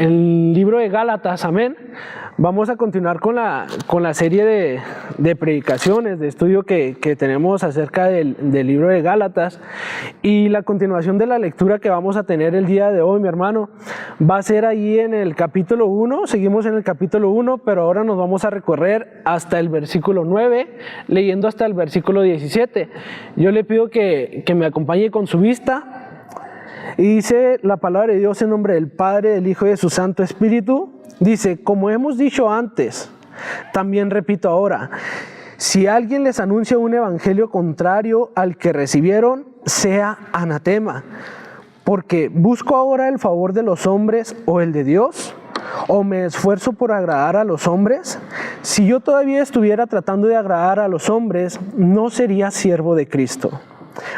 el libro de Gálatas, amén. Vamos a continuar con la serie de predicaciones, de estudio que tenemos acerca del libro de Gálatas. Y la continuación de la lectura que vamos a tener el día de hoy, mi hermano, va a ser ahí en el capítulo 1. Seguimos en el capítulo 1, pero ahora nos vamos a recorrer hasta el versículo 9, leyendo hasta el versículo 17. Yo le pido que me acompañe con su vista. Y dice la palabra de Dios en nombre del Padre, del Hijo y de su Santo Espíritu. Dice: como hemos dicho antes, también repito ahora, si alguien les anuncia un evangelio contrario al que recibieron, sea anatema. Porque ¿busco ahora el favor de los hombres o el de Dios? ¿O me esfuerzo por agradar a los hombres? Si yo todavía estuviera tratando de agradar a los hombres, no sería siervo de Cristo.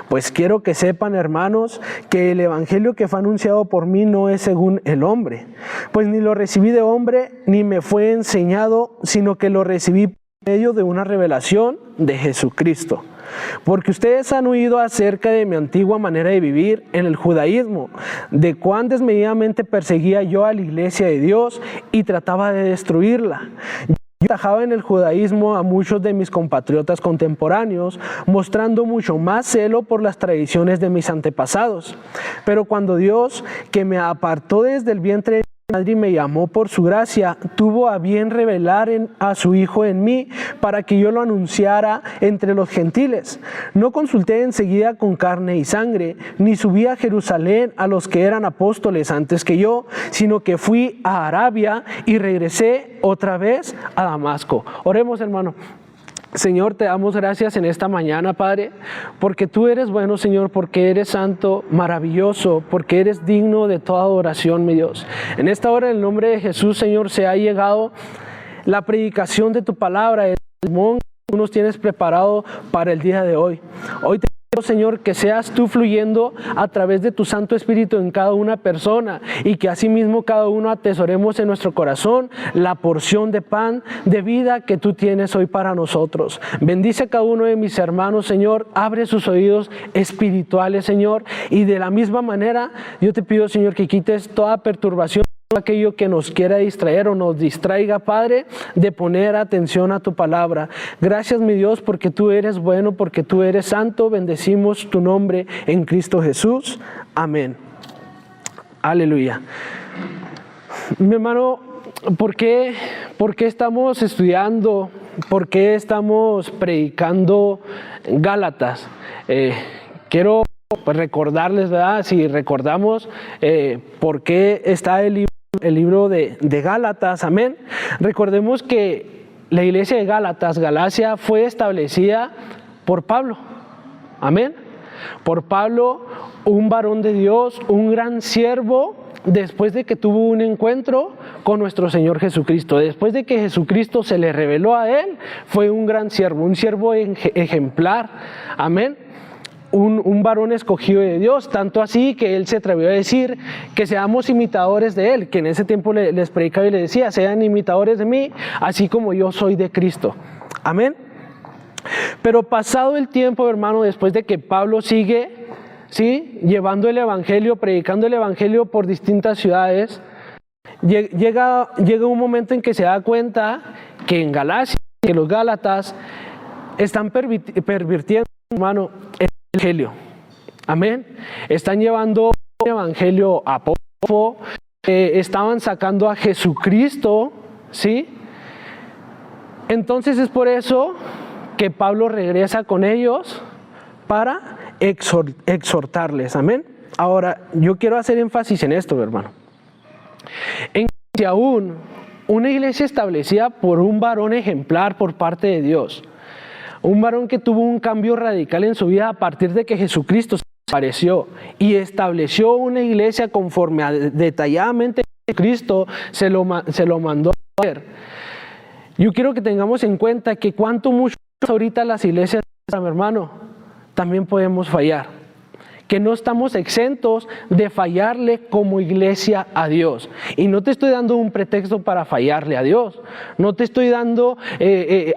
Pues quiero que sepan, hermanos, que el evangelio que fue anunciado por mí no es según el hombre, pues ni lo recibí de hombre, ni me fue enseñado, sino que lo recibí por medio de una revelación de Jesucristo. Porque ustedes han oído acerca de mi antigua manera de vivir en el judaísmo, de cuán desmedidamente perseguía yo a la iglesia de Dios y trataba de destruirla. Yo atajaba en el judaísmo a muchos de mis compatriotas contemporáneos, mostrando mucho más celo por las tradiciones de mis antepasados. Pero cuando Dios, que me apartó desde el vientre de mi madre y me llamó por su gracia, tuvo a bien revelar a su Hijo en mí para que yo lo anunciara entre los gentiles. No consulté enseguida con carne y sangre, ni subí a Jerusalén a los que eran apóstoles antes que yo, sino que fui a Arabia y regresé otra vez a Damasco. Oremos, hermano. Señor, te damos gracias en esta mañana, Padre, porque tú eres bueno, Señor, porque eres santo, maravilloso, porque eres digno de toda adoración, mi Dios. En esta hora, en el nombre de Jesús, Señor, se ha llegado la predicación de tu palabra, el sermón que tú nos tienes preparado para el día de hoy. Hoy te pido, Señor, que seas tú fluyendo a través de tu Santo Espíritu en cada una persona y que asimismo cada uno atesoremos en nuestro corazón la porción de pan de vida que tú tienes hoy para nosotros. Bendice a cada uno de mis hermanos, Señor, abre sus oídos espirituales, Señor, y de la misma manera yo te pido, Señor, que quites toda perturbación, aquello que nos quiera distraer o nos distraiga, Padre, de poner atención a tu palabra. Gracias, mi Dios, porque tú eres bueno, porque tú eres santo. Bendecimos tu nombre en Cristo Jesús. Amén. Aleluya. Mi hermano, ¿por qué estamos estudiando? ¿Por qué estamos predicando Gálatas? Quiero recordarles, ¿verdad? Si recordamos por qué está el libro de Gálatas, amén. Recordemos que la iglesia de Gálatas, Galacia, fue establecida por Pablo, amén. Por Pablo, un varón de Dios, un gran siervo, después de que tuvo un encuentro con nuestro Señor Jesucristo. Después de que Jesucristo se le reveló a él, fue un gran siervo, un siervo ejemplar, amén. Un varón escogido de Dios, tanto así que él se atrevió a decir que seamos imitadores de él, que en ese tiempo les predicaba y les decía: sean imitadores de mí, así como yo soy de Cristo. Amén. Pero pasado el tiempo, hermano, después de que Pablo sigue, ¿sí?, llevando el evangelio, predicando el evangelio por distintas ciudades, llega un momento en que se da cuenta que en Galacia, que los Gálatas están pervirtiendo, hermano, el evangelio. Amén. Están llevando un evangelio apócrifo, estaban sacando a Jesucristo, ¿sí? Entonces es por eso que Pablo regresa con ellos para exhortarles. Amén. Ahora, yo quiero hacer énfasis en esto, hermano. En que aún una iglesia establecida por un varón ejemplar por parte de Dios, un varón que tuvo un cambio radical en su vida a partir de que Jesucristo se apareció y estableció una iglesia conforme a detalladamente Cristo se lo mandó a hacer. Yo quiero que tengamos en cuenta que cuanto mucho ahorita las iglesias, mi hermano, también podemos fallar. Que no estamos exentos de fallarle como iglesia a Dios. Y no te estoy dando un pretexto para fallarle a Dios. No te estoy dando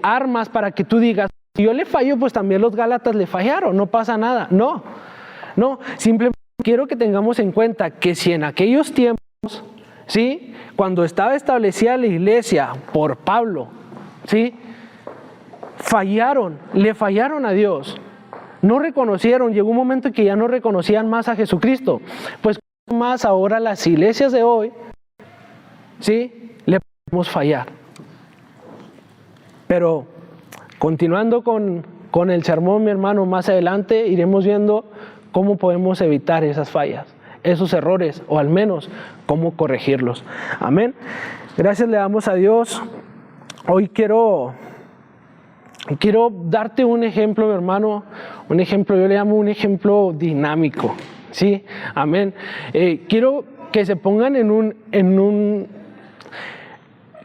armas para que tú digas: si yo le fallo, pues también los Gálatas le fallaron, no pasa nada. No, simplemente quiero que tengamos en cuenta que si en aquellos tiempos ¿sí? Cuando estaba establecida la iglesia por Pablo, ¿sí? Le fallaron a Dios. No reconocieron, llegó un momento en que ya no reconocían más a Jesucristo. Pues más ahora las iglesias de hoy, ¿sí? Le podemos fallar. Pero continuando con el sermón, mi hermano, más adelante iremos viendo cómo podemos evitar esas fallas, esos errores, o al menos cómo corregirlos. Amén. Gracias le damos a Dios. Hoy quiero darte un ejemplo, mi hermano, un ejemplo, yo le llamo un ejemplo dinámico, ¿sí? Amén. Quiero que se pongan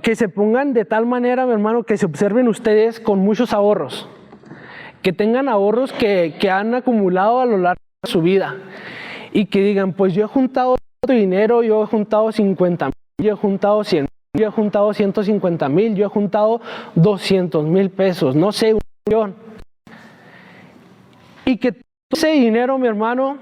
que se pongan de tal manera, mi hermano, que se observen ustedes con muchos ahorros, que tengan ahorros que han acumulado a lo largo de su vida y que digan, pues yo he juntado dinero, yo he juntado 50,000, yo he juntado 100,000, yo he juntado 150,000, yo he juntado 200,000 pesos, no sé, 1,000,000. Y que ese dinero, mi hermano,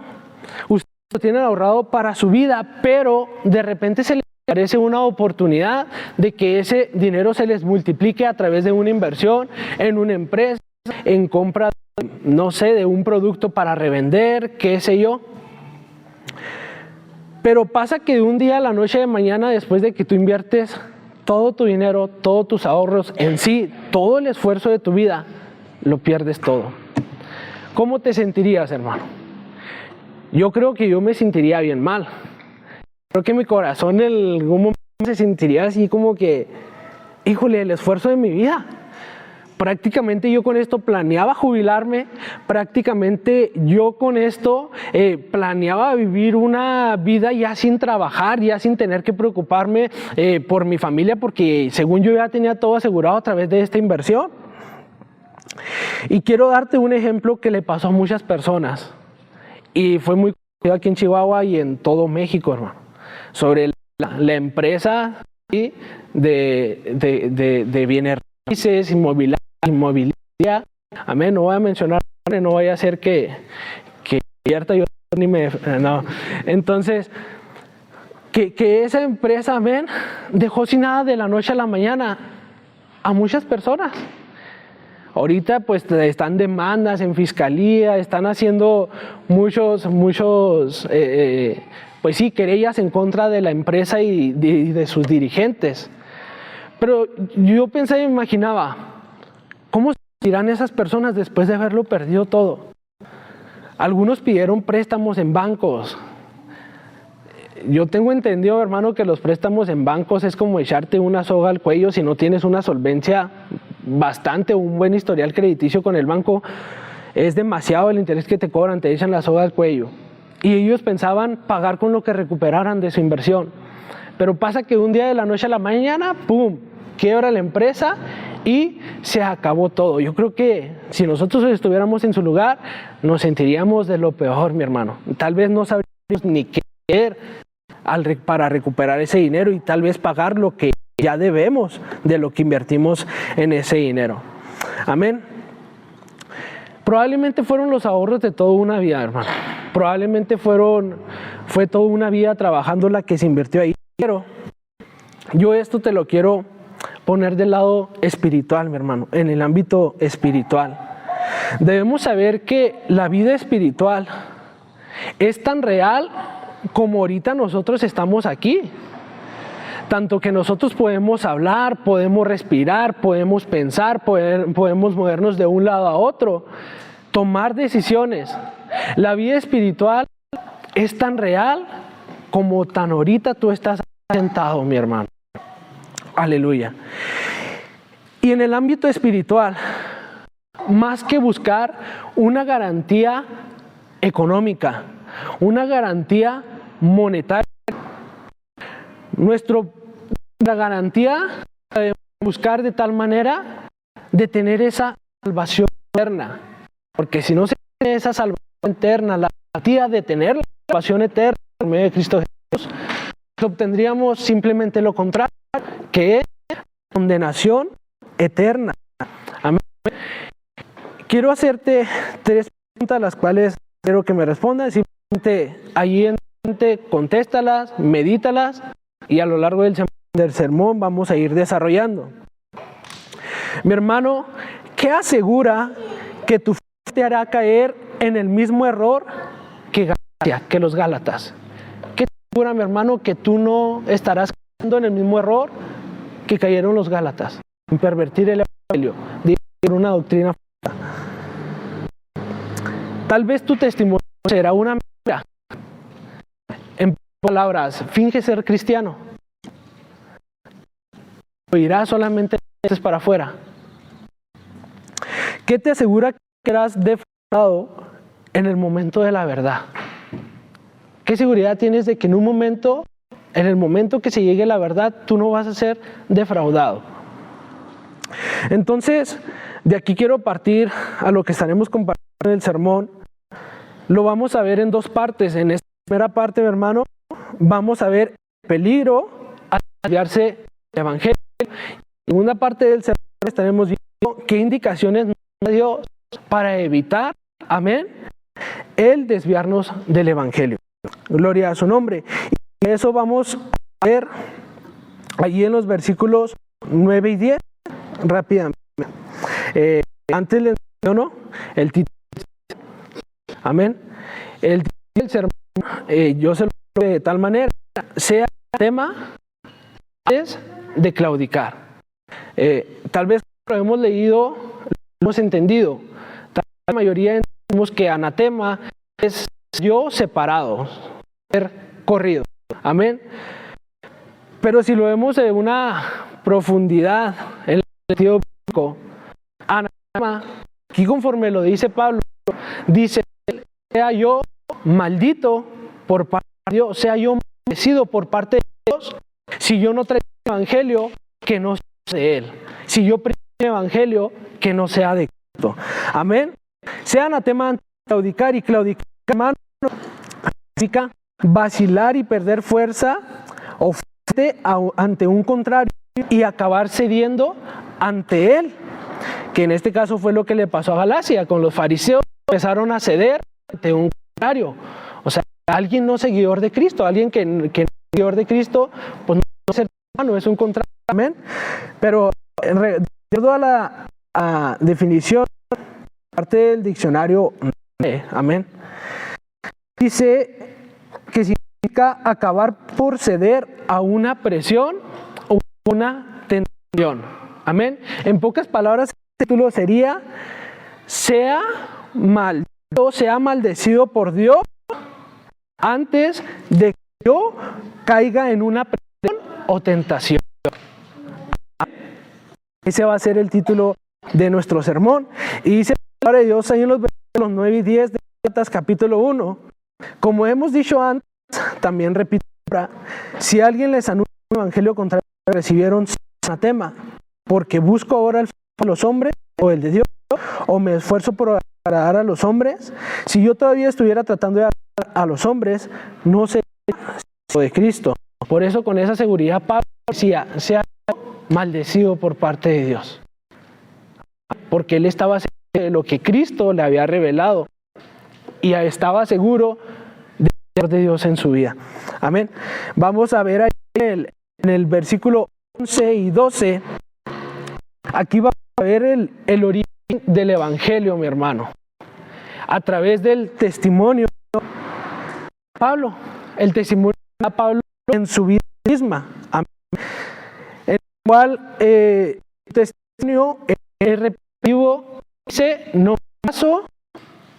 ustedes lo tienen ahorrado para su vida, pero de repente se les aparece una oportunidad de que ese dinero se les multiplique a través de una inversión en una empresa, en compra, no sé, de un producto para revender, qué sé yo. Pero pasa que de un día a la noche de mañana, después de que tú inviertes todo tu dinero, todos tus ahorros, en sí, todo el esfuerzo de tu vida, lo pierdes todo. ¿Cómo te sentirías, hermano? Yo creo que yo me sentiría bien mal. Creo que mi corazón en algún momento se sentiría así como que, híjole, el esfuerzo de mi vida. Prácticamente yo con esto planeaba jubilarme, prácticamente yo con esto planeaba vivir una vida ya sin trabajar, ya sin tener que preocuparme por mi familia, porque según yo ya tenía todo asegurado a través de esta inversión. Y quiero darte un ejemplo que le pasó a muchas personas y fue muy conocido aquí en Chihuahua y en todo México, hermano, sobre la empresa, ¿sí?, de bienes raíces, inmobiliaria. Amén, no voy a mencionar, no vaya a ser que invierta yo ni me... No. Entonces, que esa empresa, amén, dejó sin nada de la noche a la mañana a muchas personas. Ahorita pues están demandas en fiscalía, están haciendo muchos pues sí, querellas en contra de la empresa y de sus dirigentes. Pero yo pensaba y me imaginaba, ¿cómo se sentirán esas personas después de haberlo perdido todo? Algunos pidieron préstamos en bancos. Yo tengo entendido, hermano, que los préstamos en bancos es como echarte una soga al cuello si no tienes una solvencia bastante, un buen historial crediticio con el banco. Es demasiado el interés que te cobran, te echan la soga al cuello. Y ellos pensaban pagar con lo que recuperaran de su inversión. Pero pasa que un día de la noche a la mañana, ¡pum!, quiebra la empresa y se acabó todo. Yo creo que si nosotros estuviéramos en su lugar, nos sentiríamos de lo peor, mi hermano. Tal vez no sabríamos ni qué hacer para recuperar ese dinero y tal vez pagar lo que ya debemos de lo que invertimos en ese dinero. Amén. Probablemente fueron los ahorros de toda una vida, hermano. Probablemente fue toda una vida trabajando la que se invirtió ahí. Pero yo esto te lo quiero poner del lado espiritual, mi hermano, en el ámbito espiritual. Debemos saber que la vida espiritual es tan real como ahorita nosotros estamos aquí. Tanto que nosotros podemos hablar, podemos respirar, podemos pensar, podemos movernos de un lado a otro, tomar decisiones. La vida espiritual es tan real como tan ahorita tú estás sentado, mi hermano. Aleluya. Y en el ámbito espiritual, más que buscar una garantía económica, una garantía monetaria, nuestra garantía debemos buscar de tal manera de tener esa salvación eterna. Porque si no se tiene esa salvación eterna, la garantía de tener la salvación eterna por medio de Cristo Jesús, obtendríamos simplemente lo contrario, que es condenación eterna. Amén. Quiero hacerte 3 preguntas, las cuales quiero que me respondas. Simplemente allí en mente, contéstalas, medítalas y a lo largo del sermón vamos a ir desarrollando. Mi hermano, ¿qué asegura que tu fe te hará caer en el mismo error que los Gálatas? ¿Qué te asegura, mi hermano, que tú no estarás cayendo en el mismo error que cayeron los Gálatas? En pervertir el evangelio, de una doctrina falsa. Tal vez tu testimonio será una mentira. En palabras, finge ser cristiano. O irás solamente para afuera. ¿Qué te asegura que serás defraudado en el momento de la verdad? ¿Qué seguridad tienes de que en el momento que se llegue la verdad, tú no vas a ser defraudado? Entonces, de aquí quiero partir a lo que estaremos compartiendo en el sermón. Lo vamos a ver en dos partes. En esta primera parte, mi hermano, vamos a ver el peligro al desviarse del evangelio. En la segunda parte del sermón estaremos viendo qué indicaciones nos da Dios para evitar, amén, el desviarnos del evangelio. Gloria a su nombre. Y eso vamos a ver allí en los versículos 9 y 10 rápidamente. Antes les menciono el título. Amén. El título del sermón, yo se lo pongo de tal manera, sea tema es de claudicar. Tal vez lo hemos leído, lo hemos entendido. Tal vez la mayoría entendemos que anatema es yo separado, ser corrido. Amén. Pero si lo vemos en una profundidad, en el sentido bíblico, anatema, aquí conforme lo dice Pablo, dice, sea yo maldito por parte de Dios, sea yo maldecido por parte de Dios, si yo no traigo el evangelio que no sea de Él, si yo predico el evangelio que no sea de Cristo. Amén. Sea anatema ante claudicar, y claudicar, hermano, significa vacilar y perder fuerza o fuerte ante un contrario y acabar cediendo ante él, que en este caso fue lo que le pasó a Galacia con los fariseos. Empezaron a ceder ante un contrario, o sea, alguien no seguidor de Cristo, alguien que no es seguidor de Cristo, pues no es ser humano, es un contrario. Amén. Pero de acuerdo a la definición parte del diccionario, amén, dice que significa acabar por ceder a una presión o una tentación. Amén. En pocas palabras, el título sería: sea maldecido por Dios antes de que yo caiga en una presión o tentación. Ese va a ser el título de nuestro sermón. Y dice la palabra de Dios ahí en los versículos 9 y 10 de Gálatas capítulo 1. Como hemos dicho antes, también repito ahora, si alguien les anuncia un evangelio contrario, recibieron anatema, porque busco ahora el favor de los hombres o el de Dios, o me esfuerzo por agradar a los hombres. Si yo todavía estuviera tratando de agradar a los hombres, no sería de Cristo. Por eso, con esa seguridad, Pablo decía: sea maldecido por parte de Dios, porque él estaba seguro de lo que Cristo le había revelado y estaba seguro de Dios en su vida. Amén. Vamos a ver ahí en el versículo 11 y 12. Aquí vamos a ver el origen del evangelio, mi hermano, a través del testimonio de Pablo, el testimonio de Pablo en su vida misma. Amén. En el cual el testimonio es repetitivo, dice: no paso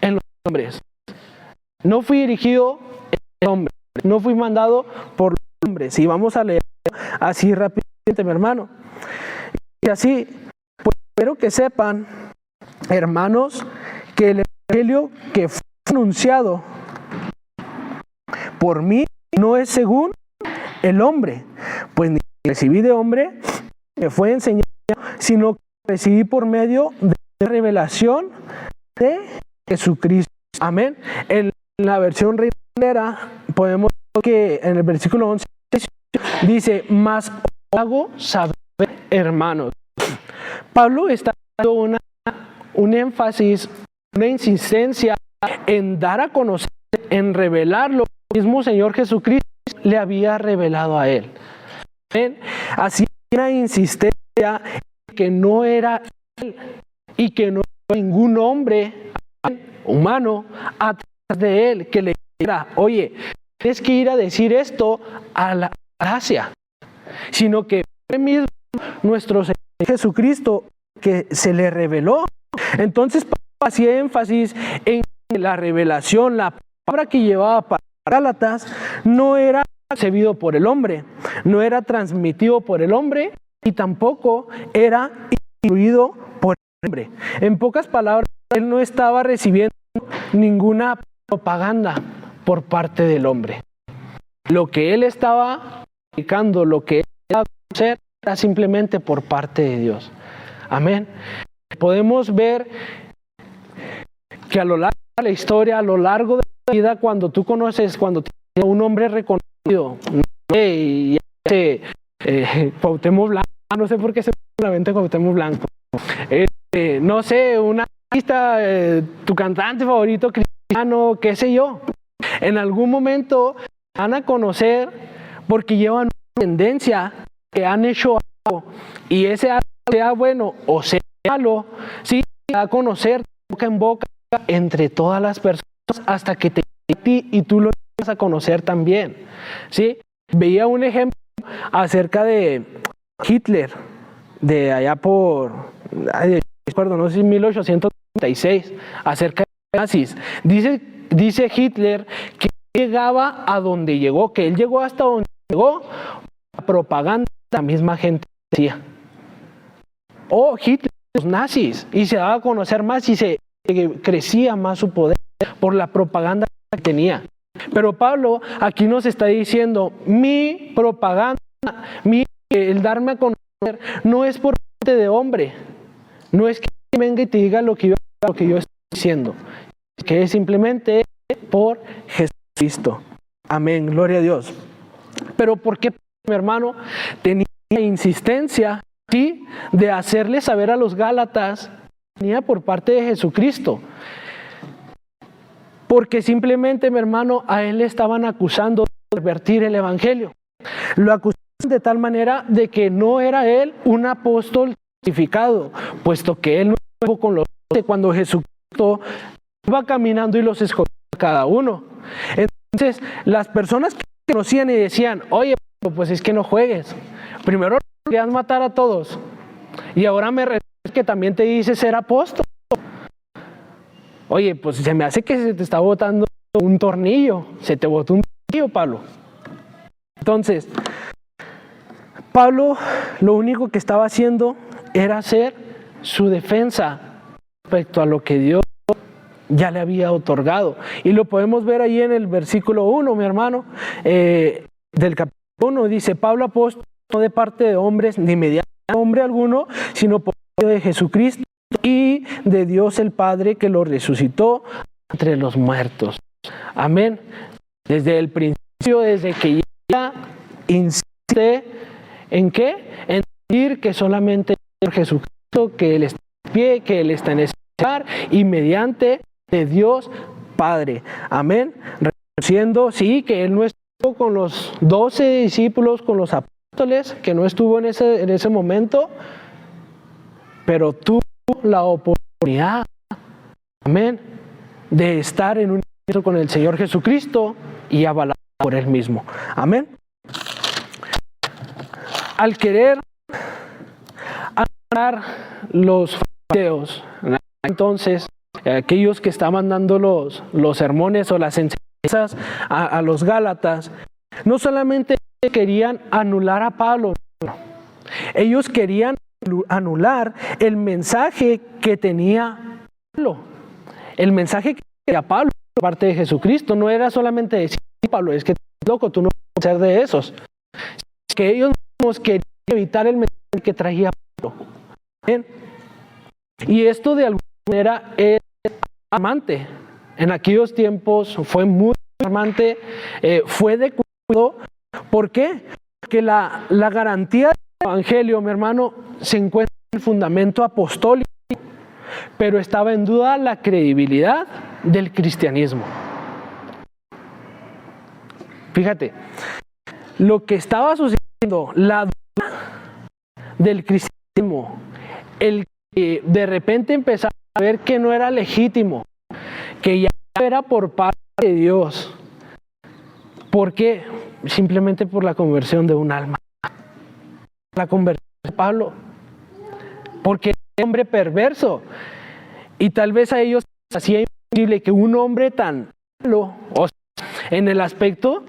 en los hombres, no fui dirigido en hombres, no fui mandado por los hombres. Y vamos a leer así rápidamente, mi hermano. Y así, pues espero que sepan, hermanos, que el evangelio que fue anunciado por mí no es según el hombre, pues ni recibí de hombre que fue enseñado, sino que recibí por medio de la revelación de Jesucristo. Amén. En la versión Reina Valera podemos ver que en el versículo 11 dice: mas os hago saber, hermanos. Pablo está dando un énfasis, una insistencia en dar a conocer, en revelar lo que el mismo Señor Jesucristo le había revelado a él. Hacía una insistencia en que no era él y que no era ningún hombre humano atrás de él que le dijera, oye, tienes que ir a decir esto a la gracia, sino que fue mismo nuestro Señor Jesucristo que se le reveló. Entonces hacía énfasis en que la revelación, la palabra que llevaba para Gálatas, no era recibido por el hombre, no era transmitido por el hombre y tampoco era instruido por el hombre. En pocas palabras, él no estaba recibiendo ninguna propaganda por parte del hombre. Lo que él estaba explicando, lo que él estaba a hacer, era simplemente por parte de Dios. Amén. Podemos ver que a lo largo de la historia, a lo largo de la vida, cuando tú conoces, cuando tienes un hombre reconocido, y Cuauhtémoc Blanco, no sé por qué se me la mente Cuauhtémoc Blanco, no sé, una artista, tu cantante favorito cristiano, qué sé yo, en algún momento van a conocer porque llevan una tendencia que han hecho algo, y ese algo sea bueno o sea malo, sí, va a conocer boca en boca entre todas las personas hasta que te llegue a ti y tú lo vas a conocer también, ¿sí? Veía un ejemplo acerca de Hitler, de allá por, no sé si 1836, acerca de nazis. Dice Hitler que llegaba a donde llegó, que él llegó hasta donde llegó, la propaganda la misma gente decía. Oh, Hitler, los nazis, y se daba a conocer más y se crecía más su poder por la propaganda que tenía. Pero Pablo aquí nos está diciendo, mi propaganda, el darme a conocer, no es por parte de hombre, no es que venga y te diga lo que yo estoy diciendo, que es simplemente por Jesucristo. Amén, gloria a Dios. Pero ¿por qué, mi hermano, tenía insistencia, sí, de hacerle saber a los Gálatas, venía por parte de Jesucristo? Porque simplemente, mi hermano, a él le estaban acusando de pervertir el evangelio. Lo acusaban de tal manera de que no era él un apóstol certificado, puesto que él no estuvo con los 12 cuando Jesucristo iba caminando y los escogió a cada uno. Entonces, las personas que conocían y decían, oye, pues es que no juegues. Primero querías matar a todos y ahora me respondes que también te dices ser apóstol. Oye, pues se me hace que se te está botando un tornillo, se te botó un tornillo, Pablo. Entonces, Pablo lo único que estaba haciendo era hacer su defensa respecto a lo que Dios ya le había otorgado. Y lo podemos ver ahí en el versículo 1, mi hermano, del capítulo 1, dice, Pablo apóstol, no de parte de hombres, ni mediante hombre alguno, sino por medio de Jesucristo y de Dios el Padre que lo resucitó entre los muertos. Amén. Desde el principio, desde que ya insiste en ¿qué? En decir que solamente por Jesucristo, que Él está en pie, que Él está en ese lugar y mediante de Dios Padre. Amén. Reconociendo, sí, que Él no estuvo con los 12 discípulos, con los apóstoles, que no estuvo en ese momento, pero tuvo la oportunidad, amén, de estar en un encuentro con el Señor Jesucristo y avalado por Él mismo. Amén. Al querer anular los fariseos, entonces aquellos que estaban dando los sermones o las enseñanzas a los Gálatas, no solamente querían anular a Pablo, ellos querían anular el mensaje que tenía Pablo. El mensaje que tenía Pablo por parte de Jesucristo no era solamente decir, Pablo, es que loco, tú no puedes ser de esos. Es que ellos mismos querían evitar el mensaje que traía Pablo. ¿Bien? Y esto de alguna manera es alarmante. En aquellos tiempos fue muy alarmante, fue de cuidado. ¿Por qué? Porque la garantía del evangelio, mi hermano, se encuentra en el fundamento apostólico, pero estaba en duda la credibilidad del cristianismo. Fíjate, lo que estaba sucediendo la duda del cristianismo, el que de repente empezaba a ver que no era legítimo, que ya era por parte de Dios. ¿Por qué? Simplemente por la conversión de un alma. La conversión de Pablo. Porque era un hombre perverso. Y tal vez a ellos les hacía imposible que un hombre tan malo, o sea, en el aspecto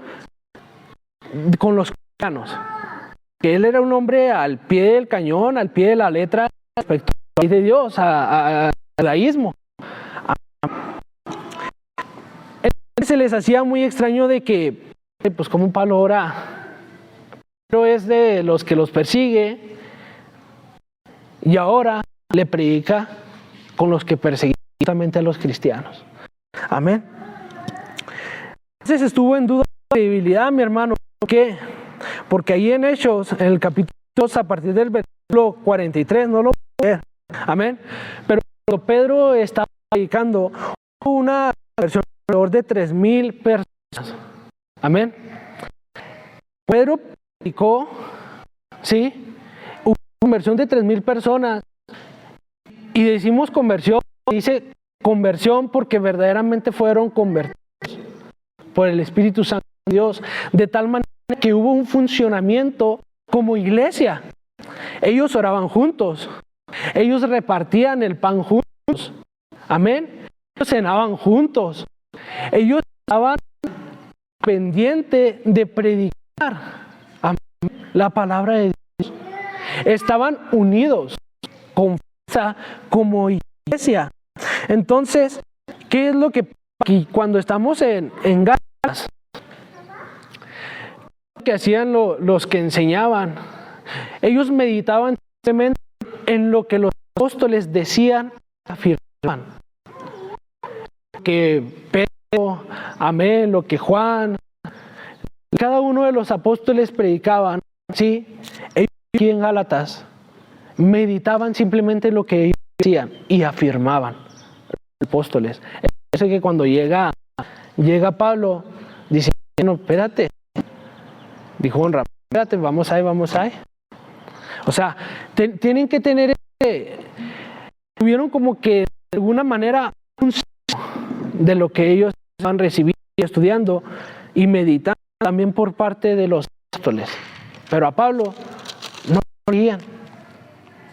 con los cristianos, que él era un hombre al pie del cañón, al pie de la letra, respecto a de Dios, al judaísmo. Se les hacía muy extraño de que, pues como Pablo ahora, pero es de los que los persigue y ahora le predica con los que perseguían justamente a los cristianos. Amén. Entonces estuvo en duda de credibilidad, mi hermano. ¿Por qué? Porque ahí en Hechos, en el capítulo 2, a partir del versículo 43, no lo voy a leer. Amén. Pero cuando Pedro estaba predicando, hubo una versión alrededor de 3,000 personas. Amén. Pedro predicó, ¿sí? Hubo una conversión de 3,000 personas. Y decimos conversión, dice conversión porque verdaderamente fueron convertidos por el Espíritu Santo de Dios, de tal manera que hubo un funcionamiento como iglesia. Ellos oraban juntos, ellos repartían el pan juntos, amén. Ellos cenaban juntos, ellos estaban pendientes de predicar, amén, la palabra de Dios. Estaban unidos con fuerza como iglesia. Entonces, ¿qué es lo que aquí cuando estamos en Gálatas? Que hacían los que enseñaban, ellos meditaban simplemente en lo que los apóstoles decían, afirmaban. Que Pedro, amén, lo que Juan, cada uno de los apóstoles predicaban, ¿sí? Ellos aquí en Gálatas meditaban simplemente en lo que ellos decían y afirmaban, los apóstoles. Es que cuando llega Pablo, dice, no, espérate. Dijo honra, espérate, vamos ahí. O sea, tienen que tener, tuvieron como que de alguna manera un de lo que ellos estaban recibiendo y estudiando y meditando también por parte de los apóstoles. Pero a Pablo no lo querían.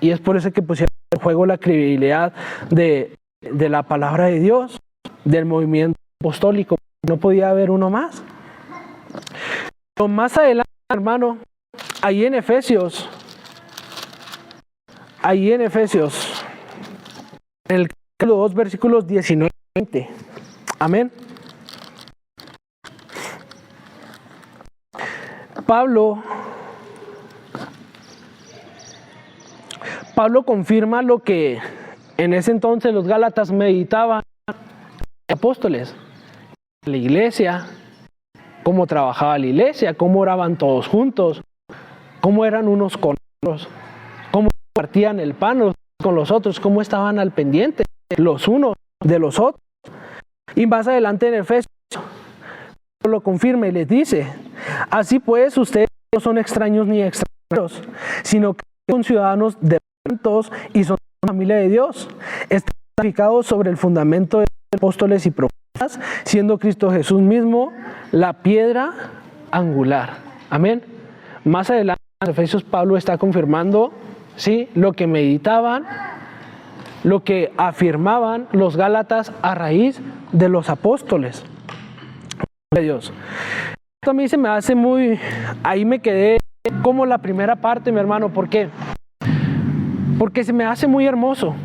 Y es por eso que pusieron en juego la credibilidad de la palabra de Dios, del movimiento apostólico. No podía haber uno más. Pero más adelante, hermano, ahí en Efesios, en el capítulo 2, versículos 19 y 20. Amén. Pablo confirma lo que en ese entonces los gálatas meditaban, apóstoles, la iglesia, cómo trabajaba la iglesia, cómo oraban todos juntos, cómo eran unos con otros, cómo partían el pan los con los otros, cómo estaban al pendiente los unos de los otros. Y más adelante en Efesios lo confirma y les dice, así pues ustedes no son extraños ni extranjeros, sino que son ciudadanos de santos y son familia de Dios, están edificados sobre el fundamento de apóstoles y profetas, siendo Cristo Jesús mismo la piedra angular. Amén. Más adelante en Efesios Pablo está confirmando, ¿sí?, lo que meditaban, lo que afirmaban los gálatas a raíz de los apóstoles de Dios. Esto a mí se me hace ahí me quedé como la primera parte, mi hermano. ¿Por qué? Porque se me hace muy hermoso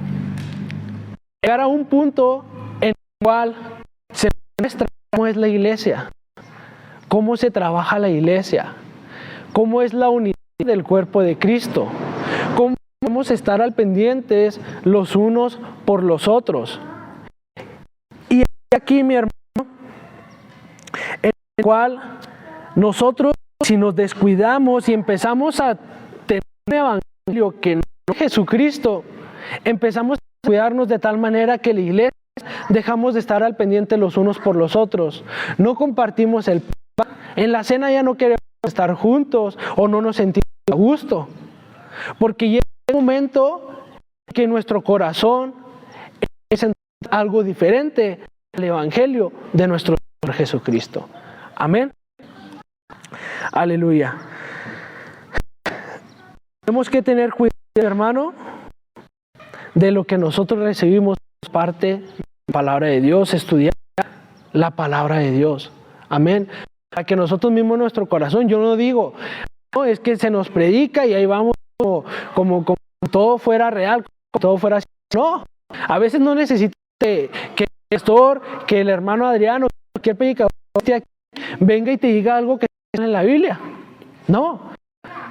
llegar a un punto en el cual se muestra cómo es la iglesia, cómo se trabaja la iglesia, cómo es la unidad del cuerpo de Cristo, cómo debemos estar al pendientes los unos por los otros. Y aquí, mi hermano, en el cual nosotros, si nos descuidamos y empezamos a tener un evangelio que no es Jesucristo, empezamos a cuidarnos de tal manera que la iglesia dejamos de estar al pendiente los unos por los otros. No compartimos el pan. En la cena ya no queremos estar juntos o no nos sentimos a gusto. Porque llega un momento que nuestro corazón es algo diferente al Evangelio de nuestro Señor Jesucristo. Amén. Aleluya. Tenemos que tener cuidado, hermano, de lo que nosotros recibimos parte de la palabra de Dios, estudiar la palabra de Dios. Amén. Para que nosotros mismos nuestro corazón, yo no digo, no, es que se nos predica y ahí vamos como todo fuera real, como todo fuera así. No, a veces no necesita que el pastor, que el hermano Adriano, cualquier predicador venga y te diga algo que está en la Biblia. No,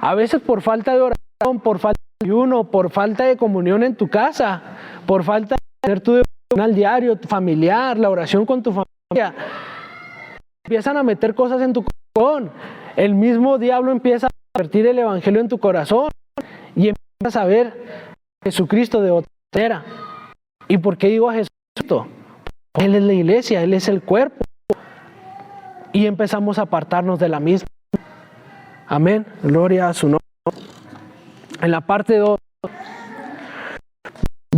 a veces por falta de oración, por falta de ayuno, por falta de comunión en tu casa, por falta de tener tu devocional diario, tu familiar, la oración con tu familia, empiezan a meter cosas en tu corazón. El mismo diablo empieza a convertir el evangelio en tu corazón y empiezas a ver a Jesucristo de otra manera. ¿Y por qué digo a Jesucristo? Porque Él es la iglesia, Él es el cuerpo. Y empezamos a apartarnos de la misma. Amén. Gloria a su nombre. En la parte 2, vamos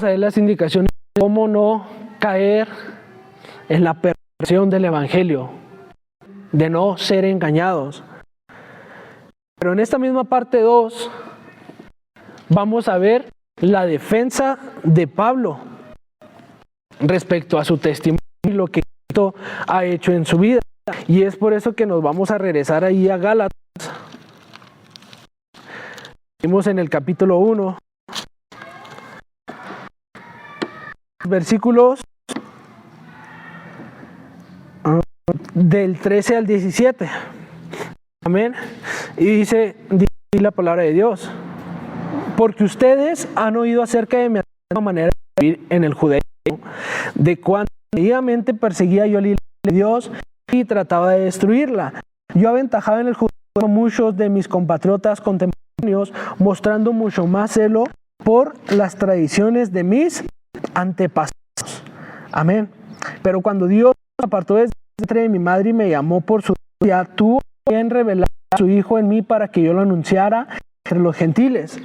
a ver las indicaciones de cómo no caer en la perversión del evangelio, de no ser engañados. Pero en esta misma parte 2 vamos a ver la defensa de Pablo respecto a su testimonio y lo que Cristo ha hecho en su vida. Y es por eso que nos vamos a regresar ahí a Gálatas. Vimos en el capítulo 1, versículos del 13 al 17. Amén. Y dice la palabra de Dios: porque ustedes han oído acerca de mi manera de vivir en el judaísmo, de cuán seguidamente perseguía yo a la iglesia de Dios y trataba de destruirla. Yo aventajaba en el judaísmo a muchos de mis compatriotas contemporáneos, mostrando mucho más celo por las tradiciones de mis antepasados. Amén. Pero cuando Dios me apartó desde el vientre de mi madre y me llamó por su gracia, tuvo bien revelar a su Hijo en mí para que yo lo anunciara entre los gentiles.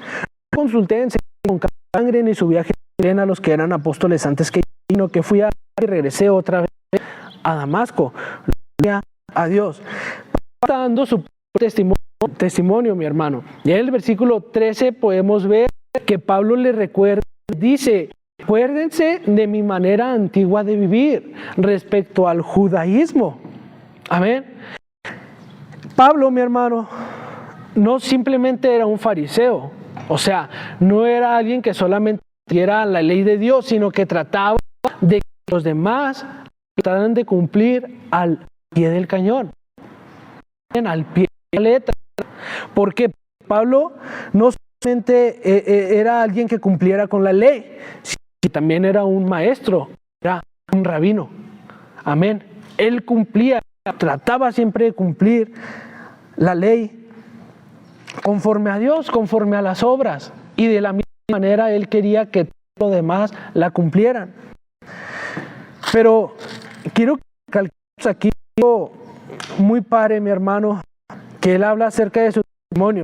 No consulté en con sangre ni subí a Jerusalén a los que eran apóstoles antes que yo, sino que fui y regresé otra vez a Damasco. Gloria a Dios. Está dando su testimonio, mi hermano. Y en el versículo 13 podemos ver que Pablo le recuerda, dice: acuérdense de mi manera antigua de vivir respecto al judaísmo. Amén. Pablo, mi hermano, no simplemente era un fariseo, o sea, no era alguien que solamente siguiera la ley de Dios, sino que trataba de que los demás trataran de cumplir al pie del cañón, al pie de la letra. Porque Pablo no solamente era alguien que cumpliera con la ley, sino que también era un maestro, era un rabino. Amén. Él cumplía, trataba siempre de cumplir la ley conforme a Dios, conforme a las obras, y de la misma manera él quería que todos los demás la cumplieran. Pero quiero que calquemos aquí algo muy padre, mi hermano, que él habla acerca de su testimonio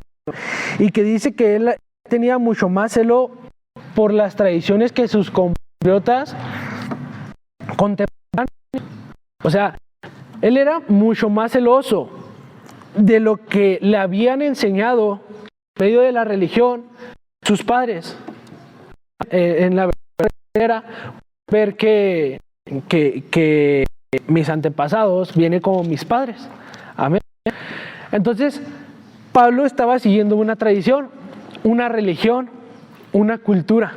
y que dice que él tenía mucho más celo por las tradiciones que sus compatriotas contemporáneos. O sea, él era mucho más celoso de lo que le habían enseñado en medio de la religión sus padres. En la verdadera, ver que mis antepasados vienen como mis padres. Amén. Entonces, Pablo estaba siguiendo una tradición, una religión, una cultura,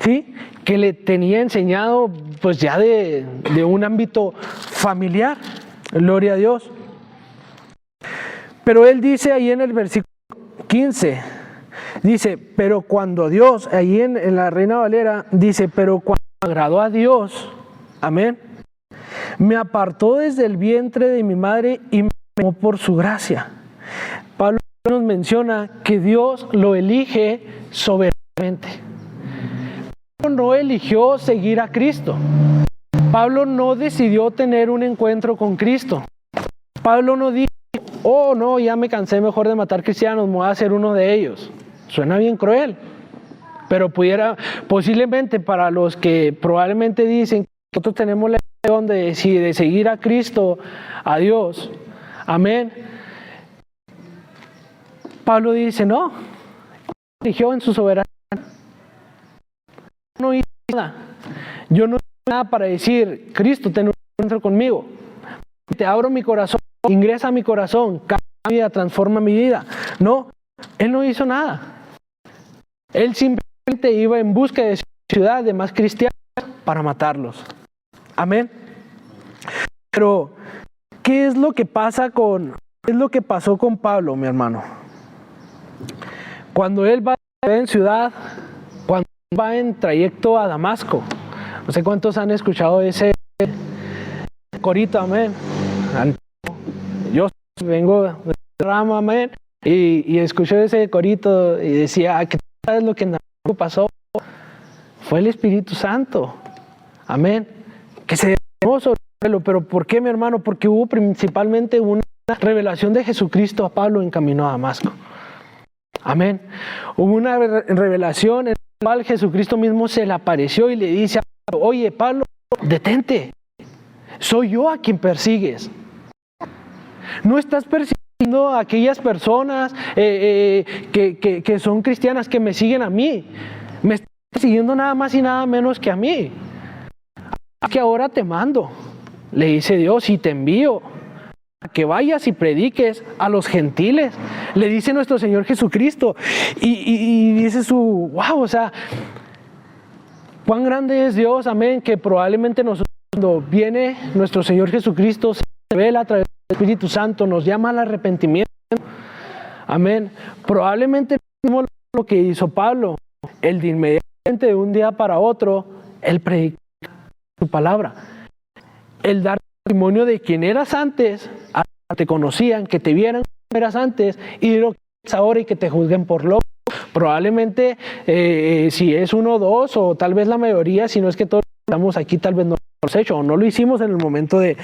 ¿sí? Que le tenía enseñado pues ya de un ámbito familiar. Gloria a Dios. Pero él dice ahí en el versículo 15, dice: pero cuando Dios, ahí en la Reina Valera, dice: pero cuando agradó a Dios, amén, me apartó desde el vientre de mi madre y me llamó por su gracia. Pablo nos menciona que Dios lo elige soberanamente. Pablo no eligió seguir a Cristo. Pablo no decidió tener un encuentro con Cristo. Pablo no dijo: oh no, ya me cansé mejor de matar cristianos, me voy a hacer uno de ellos. Suena bien cruel, pero posiblemente para los que probablemente dicen que nosotros tenemos la elección de seguir a Cristo, a Dios, amén. Pablo dice, no, eligió en su soberanía. No hice nada. Yo no hice nada para decir, Cristo, ten un encuentro conmigo. Te abro mi corazón, ingresa a mi corazón, cambia mi vida, transforma mi vida. No, él no hizo nada. Él simplemente iba en busca de ciudad, de más cristianos, para matarlos. Amén. Pero, ¿qué es lo que pasó con Pablo, mi hermano? Cuando él va en ciudad, cuando va en trayecto a Damasco, no sé cuántos han escuchado ese corito, amén. Yo vengo de rama, amén, y escuché ese corito y decía, ¿qué es lo que en Damasco pasó? Fue el Espíritu Santo, amén, que se derramó sobre él. Pero ¿por qué, mi hermano? Porque hubo principalmente una revelación de Jesucristo a Pablo en camino a Damasco. Amén. Hubo una revelación en la cual Jesucristo mismo se le apareció y le dice a Pablo, oye Pablo, detente, soy yo a quien persigues. No estás persiguiendo a aquellas personas que son cristianas, que me siguen a mí. Me estás persiguiendo nada más y nada menos que a mí. Así que ahora te mando, le dice Dios, y te envío a que vayas y prediques a los gentiles, le dice nuestro Señor Jesucristo. Y dice wow, o sea, cuán grande es Dios, amén, que probablemente nosotros, cuando viene nuestro Señor Jesucristo, se revela a través del Espíritu Santo, nos llama al arrepentimiento, amén. Probablemente lo que hizo Pablo, el de inmediatamente, de un día para otro, el predicar su palabra, el dar testimonio de quién eras antes, te conocían, que te vieran como eras antes y de lo que eres ahora y que te juzguen por loco. Probablemente si es uno o dos o tal vez la mayoría, si no es que todos estamos aquí, tal vez no lo hemos hecho o no lo hicimos en el momento de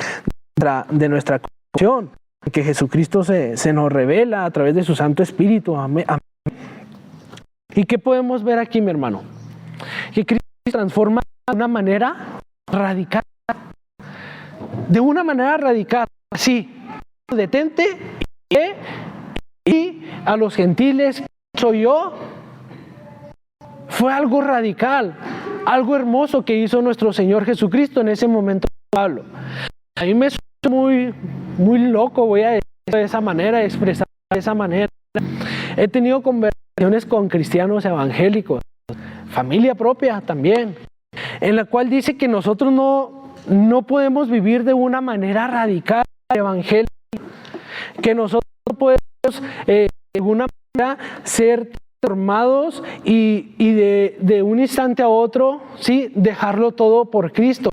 nuestra conversión, que Jesucristo se nos revela a través de su Santo Espíritu. Amén. ¿Y qué podemos ver aquí, mi hermano? Que Cristo transforma de una manera radical. De una manera radical, así, detente y a los gentiles, soy yo. Fue algo radical, algo hermoso que hizo nuestro Señor Jesucristo en ese momento, Pablo. A mí me suena muy loco, voy a decir de esa manera, expresar de esa manera. He tenido conversaciones con cristianos evangélicos, familia propia también, en la cual dice que nosotros no podemos vivir de una manera radical el evangelio, que nosotros podemos de alguna manera ser transformados y de un instante a otro, ¿sí?, dejarlo todo por Cristo,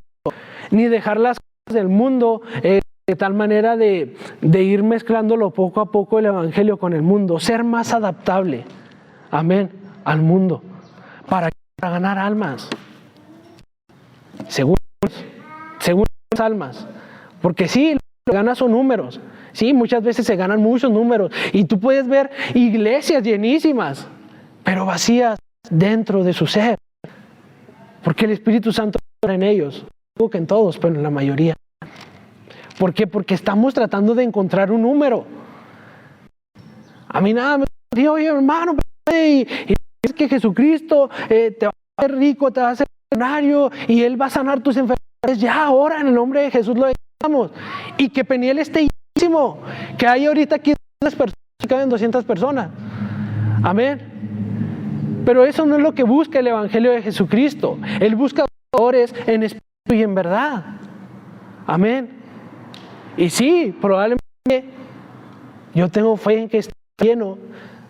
ni dejar las cosas del mundo de tal manera de ir mezclándolo poco a poco el evangelio con el mundo, ser más adaptable, amén, al mundo, para ganar almas, según las almas, porque sí, lo que ganas son números, sí, muchas veces se ganan muchos números, y tú puedes ver iglesias llenísimas, pero vacías dentro de su ser, porque el Espíritu Santo está en ellos, no que en todos, pero en la mayoría. ¿Por qué? Porque estamos tratando de encontrar un número. A mí nada me dijo, oye hermano, y es que Jesucristo te va a hacer rico, te va a hacer millonario, y Él va a sanar tus enfermedades ya ahora, en el nombre de Jesús lo declaramos. Y que Peniel esté llenísimo, que hay ahorita 500 personas, que caben 200 personas. Amén. Pero eso no es lo que busca el Evangelio de Jesucristo. Él busca adoradores en espíritu y en verdad. Amén. Y sí, probablemente yo tengo fe en que esté lleno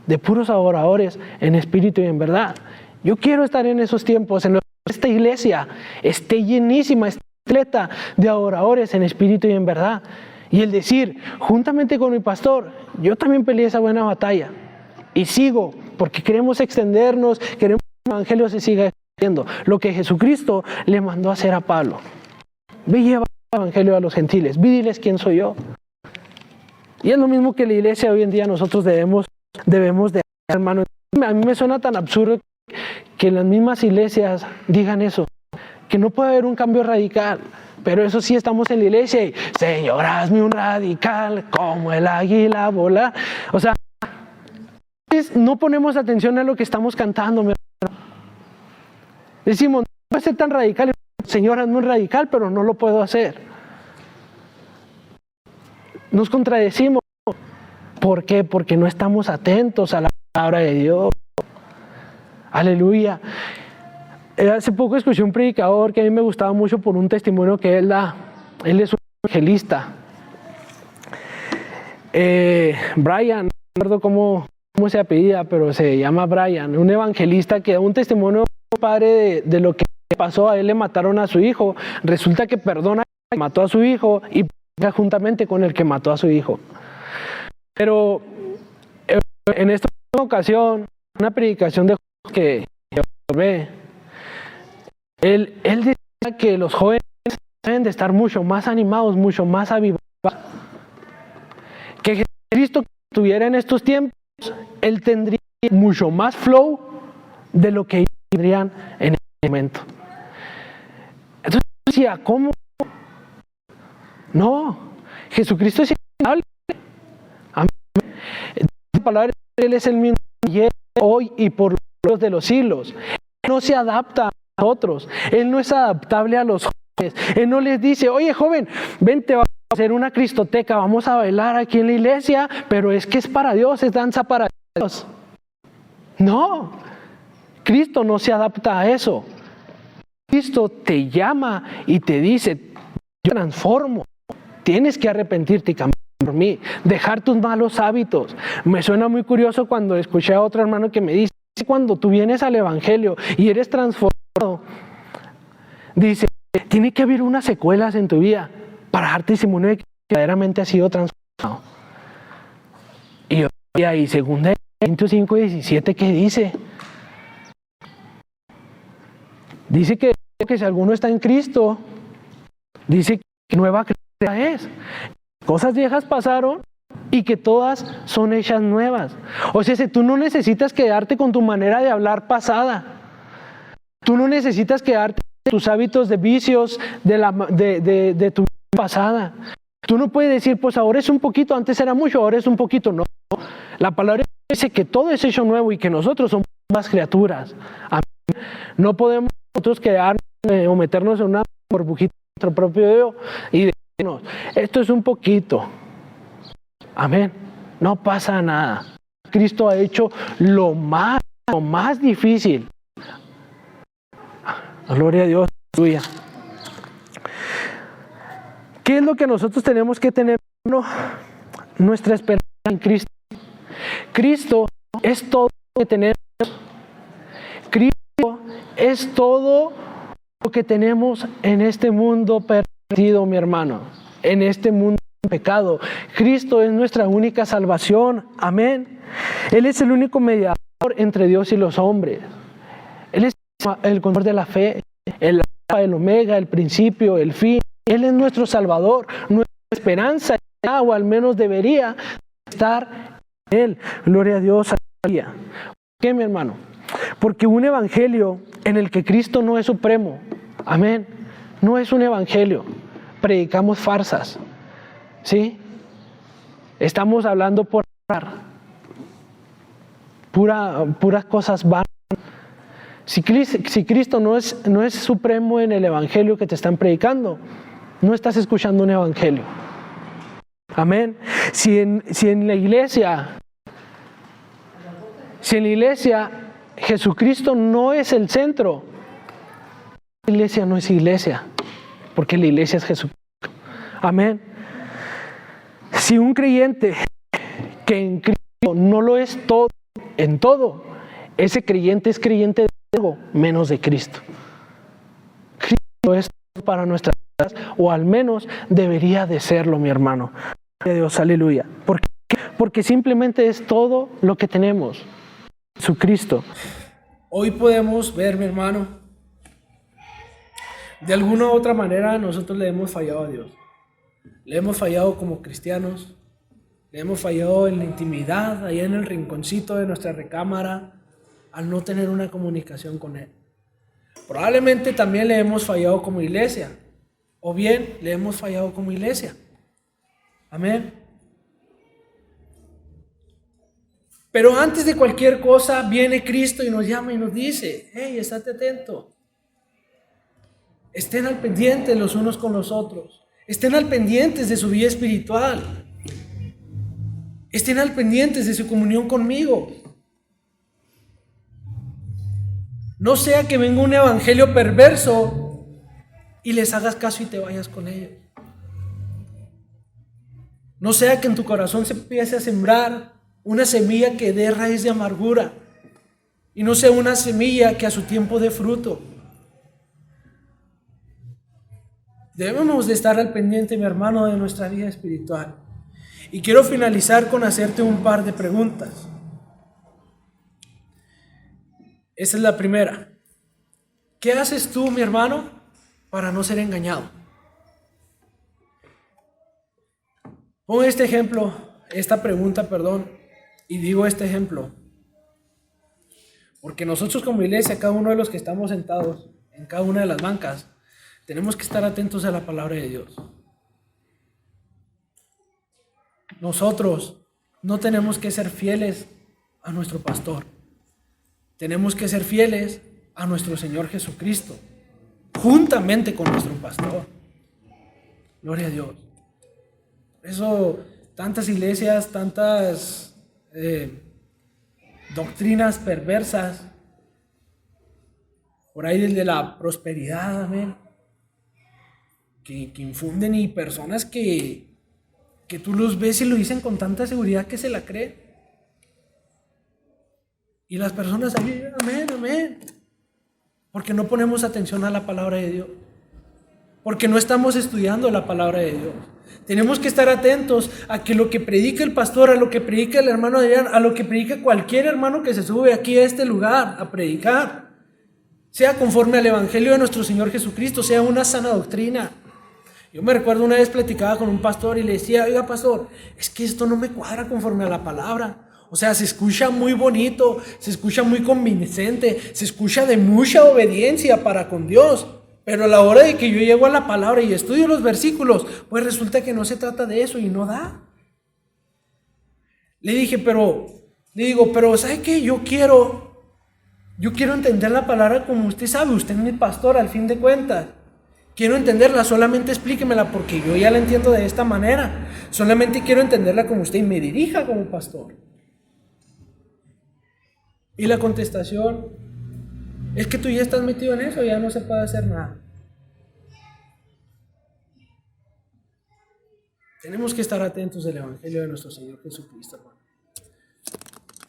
de puros adoradores en espíritu y en verdad. Yo quiero estar en esos tiempos, en esta iglesia esté llenísima, esté completa de adoradores en espíritu y en verdad. Y el decir, juntamente con mi pastor, yo también peleé esa buena batalla. Y sigo, porque queremos extendernos, queremos que el evangelio se siga extendiendo. Lo que Jesucristo le mandó a hacer a Pablo. Ve y lleva el evangelio a los gentiles, ve y diles quién soy yo. Y es lo mismo que la iglesia hoy en día nosotros debemos de, hermano. A mí me suena tan absurdo que las mismas iglesias digan eso, que no puede haber un cambio radical. Pero eso sí, estamos en la iglesia y, Señor, hazme un radical como el águila volar. O sea, no ponemos atención a lo que estamos cantando, mi hermano. Decimos, no puede ser tan radical. Señor, hazme un radical, pero no lo puedo hacer. Nos contradecimos. ¿Por qué? Porque no estamos atentos a la palabra de Dios. Aleluya. Hace poco escuché un predicador que a mí me gustaba mucho por un testimonio que él da. Él es un evangelista. Brian, no recuerdo cómo se apellida, pero se llama Brian. Un evangelista que da un testimonio, padre, de lo que pasó. A él le mataron a su hijo. Resulta que perdona que mató a su hijo y predica juntamente con el que mató a su hijo. Pero en esta ocasión, una predicación de que observé, él decía que los jóvenes deben de estar mucho más animados, mucho más avivados. Que Jesucristo que estuviera en estos tiempos, Él tendría mucho más flow de lo que ellos tendrían en este momento. Entonces decía, ¿cómo? No, Jesucristo es inmutable. La palabra de Él es el mismo ayer, hoy y por los de los siglos. Él no se adapta a nosotros. Él no es adaptable a los jóvenes. Él no les dice, oye joven, vente, vamos a hacer una cristoteca, vamos a bailar aquí en la iglesia, pero es que es para Dios, es danza para Dios. No, Cristo no se adapta a eso. Cristo te llama y te dice, yo transformo, tienes que arrepentirte y cambiar por mí, dejar tus malos hábitos. Me suena muy curioso cuando escuché a otro hermano que me dice, cuando tú vienes al evangelio y eres transformado, dice, tiene que haber unas secuelas en tu vida para dar testimonio de que verdaderamente has sido transformado. Y ahí, segunda de Corintios 5:17, ¿qué dice? Dice que si alguno está en Cristo, dice que nueva criatura es. Cosas viejas pasaron y que todas son hechas nuevas. O sea, si tú no necesitas quedarte con tu manera de hablar pasada. Tú no necesitas quedarte con tus hábitos de vicios de tu vida pasada. Tú no puedes decir, pues ahora es un poquito, antes era mucho, ahora es un poquito. No. La palabra dice que todo es hecho nuevo y que nosotros somos nuevas criaturas. Amén. No podemos nosotros quedarnos o meternos en una burbujita de nuestro propio yo y decirnos, esto es un poquito. Amén. No pasa nada. Cristo ha hecho lo más difícil. Gloria a Dios. Aleluya. ¿Qué es lo que nosotros tenemos que tener? Nuestra esperanza en Cristo. Cristo es todo lo que tenemos. Cristo es todo lo que tenemos en este mundo perdido, mi hermano. En este mundo de pecado. Cristo es nuestra única salvación. Amén. Él es el único mediador entre Dios y los hombres. Él es el conductor de la fe, el alfa, el omega, el principio, el fin. Él es nuestro Salvador, nuestra esperanza, o al menos debería estar en Él. Gloria a Dios. ¿Por qué, mi hermano? Porque un evangelio en el que Cristo no es supremo, amén, no es un evangelio. Predicamos farsas, ¿sí? Estamos hablando por hablar, puras cosas vanas. Si Cristo no es supremo en el evangelio que te están predicando, no estás escuchando un evangelio. Amén. Si en la iglesia Jesucristo no es el centro, la iglesia no es iglesia, porque la iglesia es Jesucristo. Amén. Si un creyente que en Cristo no lo es todo, en todo, ese creyente es creyente de algo menos de Cristo. Cristo es todo para nuestras vidas, o al menos debería de serlo, mi hermano. Dios, aleluya. Porque simplemente es todo lo que tenemos. Jesucristo. Hoy podemos ver, mi hermano, de alguna u otra manera nosotros le hemos fallado a Dios. Le hemos fallado como cristianos, Le hemos fallado en la intimidad, allá en el rinconcito de nuestra recámara, al no tener una comunicación con Él. Probablemente también le hemos fallado como iglesia, o bien le hemos fallado como iglesia. Amén. Pero antes de cualquier cosa viene Cristo y nos llama y nos dice: hey, estate atento. Estén al pendiente los unos con los otros. Estén al pendientes de su vida espiritual. Estén al pendientes de su comunión conmigo. No sea que venga un evangelio perverso y les hagas caso y te vayas con ellos. No sea que en tu corazón se empiece a sembrar una semilla que dé raíz de amargura y no sea una semilla que a su tiempo dé fruto. Debemos de estar al pendiente, mi hermano, de nuestra vida espiritual. Y quiero finalizar con hacerte un par de preguntas. Esa es la primera. ¿Qué haces tú, mi hermano, para no ser engañado? Pongo este ejemplo, esta pregunta, y digo este ejemplo. Porque nosotros como iglesia, cada uno de los que estamos sentados en cada una de las bancas, tenemos que estar atentos a la palabra de Dios. Nosotros no tenemos que ser fieles a nuestro pastor. Tenemos que ser fieles a nuestro Señor Jesucristo, juntamente con nuestro pastor. Gloria a Dios. Por eso tantas iglesias, tantas doctrinas perversas, por ahí desde la prosperidad, amén, que infunden, y personas que tú los ves y lo dicen con tanta seguridad que se la creen. Y las personas ahí, amén, amén. Porque no ponemos atención a la palabra de Dios. Porque no estamos estudiando la palabra de Dios. Tenemos que estar atentos a que lo que predica el pastor, a lo que predica el hermano Adrián, a lo que predica cualquier hermano que se sube aquí a este lugar a predicar, sea conforme al evangelio de nuestro Señor Jesucristo, sea una sana doctrina. Yo me recuerdo una vez platicaba con un pastor y le decía: oiga, pastor, es que esto no me cuadra conforme a la palabra. O sea, se escucha muy bonito, se escucha muy convincente, se escucha de mucha obediencia para con Dios. Pero a la hora de que yo llego a la palabra y estudio los versículos, pues resulta que no se trata de eso y no da. Le digo, pero ¿sabe qué? Yo quiero entender la palabra como usted sabe. Usted es mi pastor, al fin de cuentas. Quiero entenderla, solamente explíquemela, porque yo ya la entiendo de esta manera. Solamente quiero entenderla como usted me dirija como pastor. Y la contestación es que tú ya estás metido en eso, ya no se puede hacer nada. Tenemos que estar atentos al evangelio de nuestro Señor Jesucristo, hermano.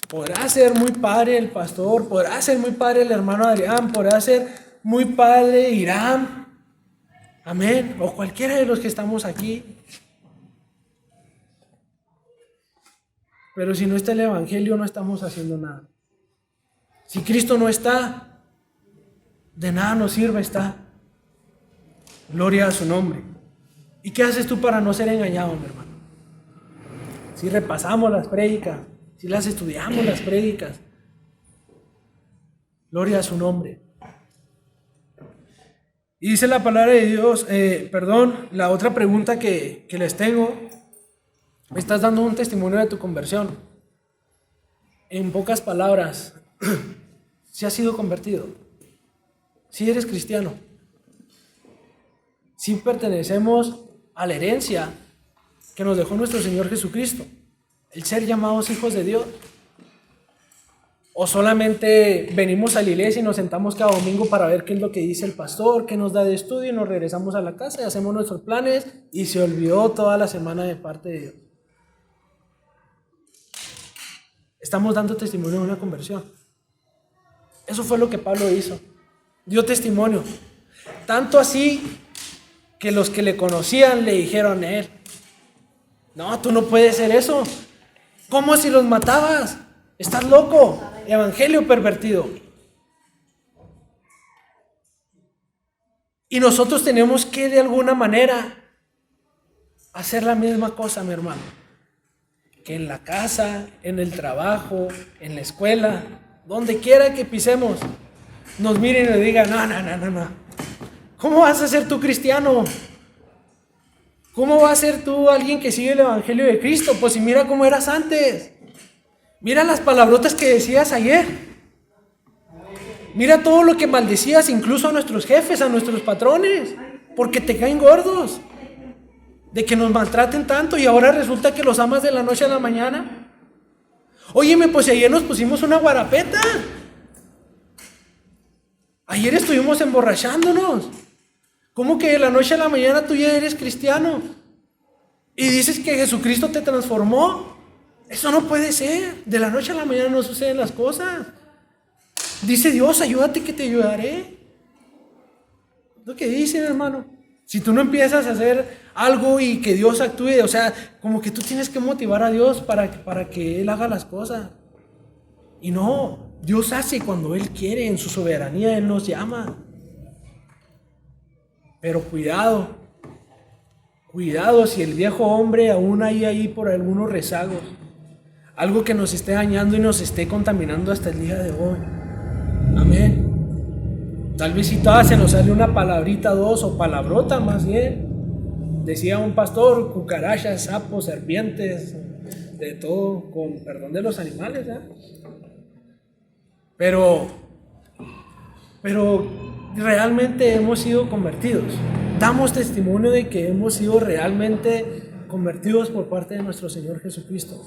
Podrá ser muy padre el pastor, podrá ser muy padre el hermano Adrián, podrá ser muy padre Irán, amén, o cualquiera de los que estamos aquí. Pero si no está el evangelio, no estamos haciendo nada. Si Cristo no está, de nada nos sirve estar. Gloria a su nombre. ¿Y qué haces tú para no ser engañado, mi hermano? Si repasamos las prédicas, si las estudiamos las prédicas, gloria a su nombre. Y dice la palabra de Dios, la otra pregunta que les tengo: me estás dando un testimonio de tu conversión. En pocas palabras, si has sido convertido, si eres cristiano, si pertenecemos a la herencia que nos dejó nuestro Señor Jesucristo, el ser llamados hijos de Dios, o solamente venimos a la iglesia y nos sentamos cada domingo para ver qué es lo que dice el pastor, qué nos da de estudio, y nos regresamos a la casa y hacemos nuestros planes y se olvidó toda la semana de parte de Dios. Estamos dando testimonio de una conversión. Eso fue lo que Pablo hizo. Dio testimonio. Tanto así que los que le conocían le dijeron a él: no, tú no puedes hacer eso. ¿Cómo si los matabas? Estás loco. Evangelio pervertido. Y nosotros tenemos que de alguna manera hacer la misma cosa, mi hermano. que en la casa, en el trabajo, en la escuela, donde quiera que pisemos, nos miren y nos digan, no. ¿Cómo vas a ser tú cristiano? ¿Cómo vas a ser tú alguien que sigue el Evangelio de Cristo? Pues si mira cómo eras antes. Mira las palabrotas que decías ayer. Mira todo lo que maldecías incluso a nuestros jefes, a nuestros patrones, porque te caen gordos. De que nos maltraten tanto y ahora resulta que los amas de la noche a la mañana. Óyeme, pues ayer nos pusimos una guarapeta. Ayer estuvimos emborrachándonos. ¿Cómo que de la noche a la mañana tú ya eres cristiano? Y dices que Jesucristo te transformó. Eso no puede ser. De la noche a la mañana no suceden las cosas. Dice Dios, ayúdate que te ayudaré. Lo que dice, hermano. Si tú no empiezas a hacer algo y que Dios actúe, o sea, como que tú tienes que motivar a Dios para que Él haga las cosas. Y no, Dios hace cuando Él quiere, en su soberanía Él nos llama. Pero cuidado si el viejo hombre aún hay ahí por algunos rezagos, algo que nos esté dañando y nos esté contaminando hasta el día de hoy. Amén. Tal vez si todas se nos sale una palabrita, dos, o palabrota más bien. Decía un pastor, cucarachas, sapos, serpientes, de todo, con perdón de los animales, ¿eh? Pero realmente hemos sido convertidos. Damos testimonio de que hemos sido realmente convertidos por parte de nuestro Señor Jesucristo.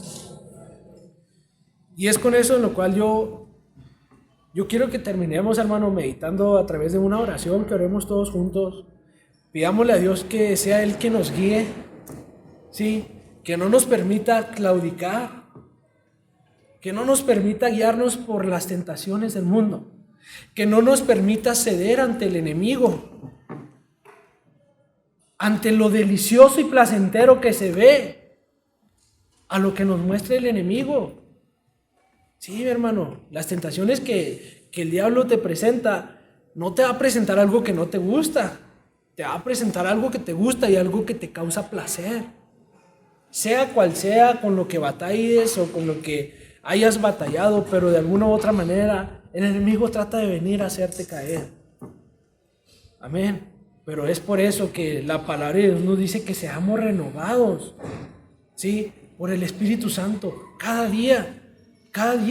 Y es con eso en lo cual yo quiero que terminemos, hermano, meditando a través de una oración, que oremos todos juntos. Pidámosle a Dios que sea Él que nos guíe, ¿sí? Que no nos permita claudicar, que no nos permita guiarnos por las tentaciones del mundo, que no nos permita ceder ante el enemigo, ante lo delicioso y placentero que se ve, a lo que nos muestra el enemigo. Sí, hermano, las tentaciones que el diablo te presenta, no te va a presentar algo que no te gusta, te va a presentar algo que te gusta y algo que te causa placer. Sea cual sea, con lo que batalles o con lo que hayas batallado, pero de alguna u otra manera, el enemigo trata de venir a hacerte caer. Amén. Pero es por eso que la palabra de Dios nos dice que seamos renovados, ¿sí? Por el Espíritu Santo, cada día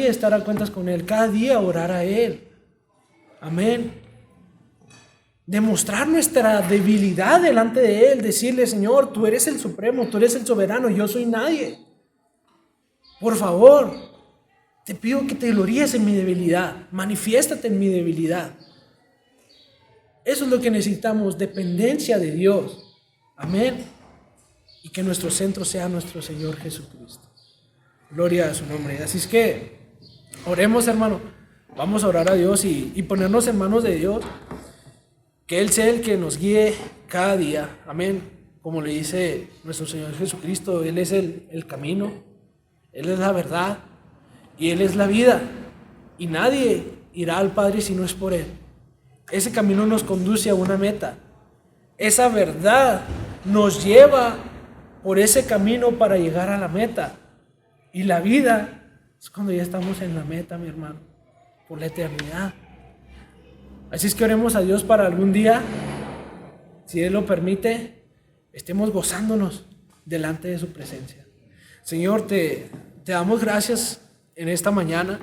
estar a cuentas con Él, cada día orar a Él. Amén. Demostrar nuestra debilidad delante de Él, decirle, Señor, tú eres el supremo, tú eres el soberano, yo soy nadie. Por favor, te pido que te gloríes en mi debilidad, manifiéstate en mi debilidad. Eso es lo que necesitamos, dependencia de Dios. Amén. Y que nuestro centro sea nuestro Señor Jesucristo. Gloria a su nombre. Así es que oremos, hermano. Vamos a orar a Dios y ponernos en manos de Dios. Que Él sea el que nos guíe cada día. Amén. Como le dice nuestro Señor Jesucristo, Él es el camino, Él es la verdad y Él es la vida. Y nadie irá al Padre si no es por Él. Ese camino nos conduce a una meta. Esa verdad nos lleva por ese camino para llegar a la meta. Y la vida es cuando ya estamos en la meta, mi hermano, por la eternidad. Así es que oremos a Dios para algún día, si Él lo permite, estemos gozándonos delante de su presencia. Señor, te damos gracias en esta mañana.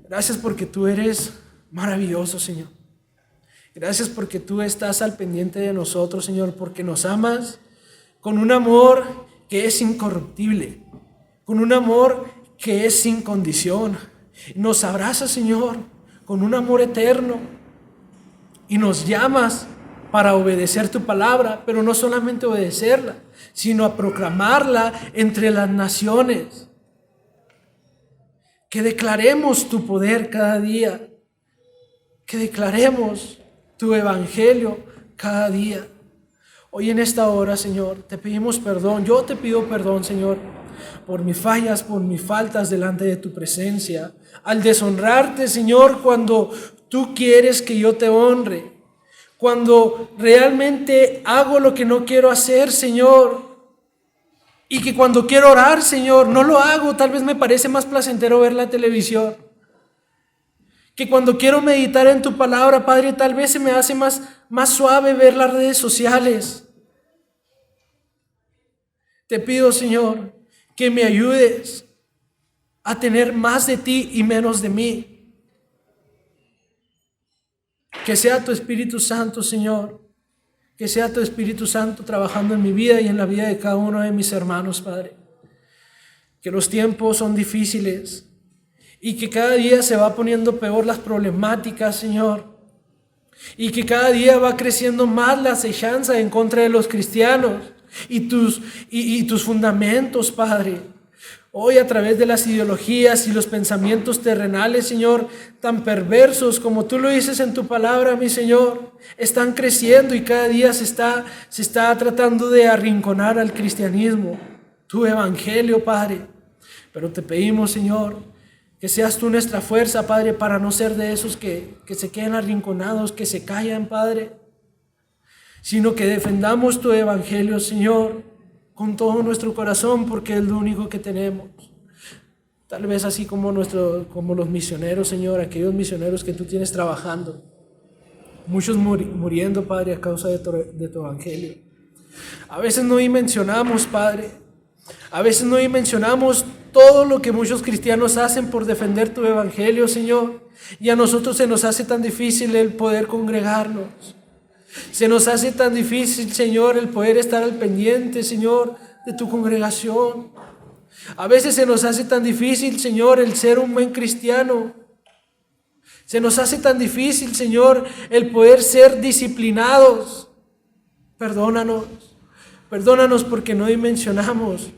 Gracias porque tú eres maravilloso, Señor. Gracias porque tú estás al pendiente de nosotros, Señor, porque nos amas con un amor que es incorruptible, con un amor que es sin condición. Nos abrazas, Señor, con un amor eterno y nos llamas para obedecer tu palabra, pero no solamente obedecerla, sino a proclamarla entre las naciones. Que declaremos tu poder cada día, que declaremos tu evangelio cada día. Hoy en esta hora, Señor, te pedimos perdón. Yo te pido perdón, Señor, por mis fallas, por mis faltas delante de tu presencia. Al deshonrarte, Señor, cuando tú quieres que yo te honre. Cuando realmente hago lo que no quiero hacer, Señor. Y que cuando quiero orar, Señor, no lo hago. Tal vez me parece más placentero ver la televisión. Que cuando quiero meditar en tu palabra, Padre, tal vez se me hace más suave ver las redes sociales. Te pido, Señor, que me ayudes a tener más de ti y menos de mí. Que sea tu Espíritu Santo, Señor. Que sea tu Espíritu Santo trabajando en mi vida y en la vida de cada uno de mis hermanos, Padre. Que los tiempos son difíciles y que cada día se va poniendo peor las problemáticas, Señor. Y que cada día va creciendo más la acechanza en contra de los cristianos y tus fundamentos, Padre. Hoy, a través de las ideologías y los pensamientos terrenales, Señor, tan perversos como tú lo dices en tu palabra, mi Señor, están creciendo y cada día se está tratando de arrinconar al cristianismo, tu evangelio, Padre. Pero te pedimos, Señor, que seas tú nuestra fuerza, Padre, para no ser de esos que se queden arrinconados, que se callan, Padre, sino que defendamos tu evangelio, Señor, con todo nuestro corazón, porque es lo único que tenemos. Tal vez así como los misioneros, Señor, aquellos misioneros que tú tienes trabajando, muchos muriendo, Padre, a causa de tu evangelio. A veces no dimensionamos, Padre, a veces no dimensionamos todo lo que muchos cristianos hacen por defender tu evangelio, Señor, y a nosotros se nos hace tan difícil el poder congregarnos. Se nos hace tan difícil, Señor, el poder estar al pendiente, Señor, de tu congregación. A veces se nos hace tan difícil, Señor, el ser un buen cristiano. Se nos hace tan difícil, Señor, el poder ser disciplinados. Perdónanos porque no dimensionamos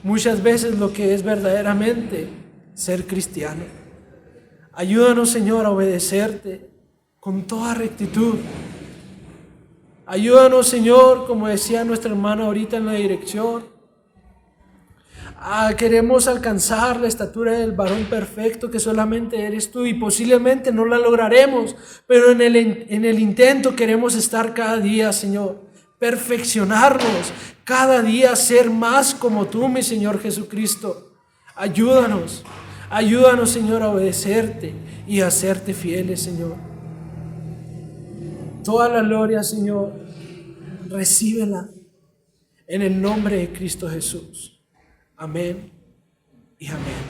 muchas veces lo que es verdaderamente ser cristiano. Ayúdanos, Señor, a obedecerte con toda rectitud. Ayúdanos, Señor, como decía nuestra hermana ahorita en la dirección. Queremos alcanzar la estatura del varón perfecto que solamente eres tú y posiblemente no la lograremos, pero en el intento queremos estar cada día, Señor, perfeccionarnos, cada día ser más como tú, mi Señor Jesucristo. Ayúdanos, Señor, a obedecerte y a hacerte fieles, Señor. Toda la gloria, Señor, recíbela en el nombre de Cristo Jesús. Amén y amén.